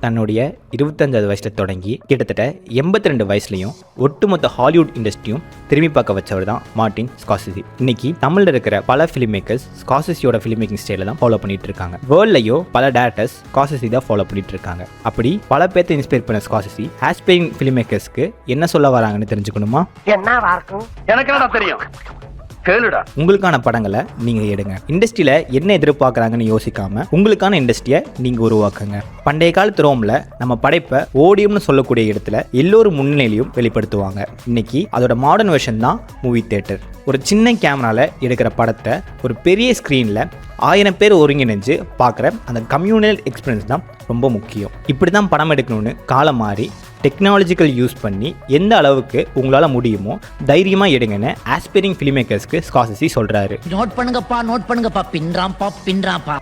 தன்னுடைய 25வது வயசில் தொடங்கி கிட்டத்தட்ட 82 வயசுலையும் ஒட்டுமொத்த ஹாலிவுட் இண்டஸ்ட்ரியும் திரும்பி பார்க்க வச்சவர் தான் மார்ட்டின் ஸ்கார்செஸி. இன்னைக்கு தமிழில் இருக்கிற பல ஃபிலிம் மேக்கர்ஸ் ஸ்கார்செஸியோட ஃபிலிம் மேக்கிங் ஸ்டைலை தான் ஃபாலோ பண்ணிட்டு இருக்காங்க. வேர்ல்ட்லையோ பல டேரக்டர்ஸ் ஸ்கார்செஸி தான் ஃபாலோ பண்ணிட்டு இருக்காங்க. அப்படி பல பேர்த்தை இன்ஸ்பயர் பண்ண ஸ்கார்செஸி ஆஸ்பைரிங் ஃபிலிம் மேக்கர்ஸ்க்கு என்ன சொல்ல வராங்கன்னு தெரிஞ்சுக்கணுமா? எனக்கு தெரியும். உங்களுக்கான படங்களை நீங்க எடுங்க. இண்டஸ்ட்ரியில என்ன எதிர்பார்க்கறாங்கன்னு யோசிக்காம உங்களுக்கான இண்டஸ்ட்ரியை நீங்க உருவாக்குங்க. பண்டைய காலத்து ரோம்ல நம்ம படைப்பை ஓடியம்னு சொல்லக்கூடிய இடத்துல எல்லோரும் முன்னிலையிலும் வெளிப்படுத்துவாங்க. இன்னைக்கு அதோட மாடர்ன் வெர்ஷன் தான் மூவி தியேட்டர். ஒரு சின்ன கேமரால எடுக்கிற படத்தை ஒரு பெரிய ஸ்க்ரீன்ல 1000 பேர் ஒருங்கிணைஞ்சு பார்க்குற அந்த கம்யூனல் எக்ஸ்பீரியன்ஸ் தான் ரொம்ப முக்கியம். இப்படி தான் படம் எடுக்கணும்னு காலம் மாறி டெக்னாலஜிக்கல் யூஸ் பண்ணி எந்த அளவுக்கு உங்களால் முடியுமோ தைரியமாக எடுங்கன்னு ஆஸ்பைரிங் ஃபிலிம் மேக்கர்ஸ்க்கு ஸ்கார்செஸி சொல்கிறாரு. நோட் பண்ணுங்கப்பா, பின்றாம்பா.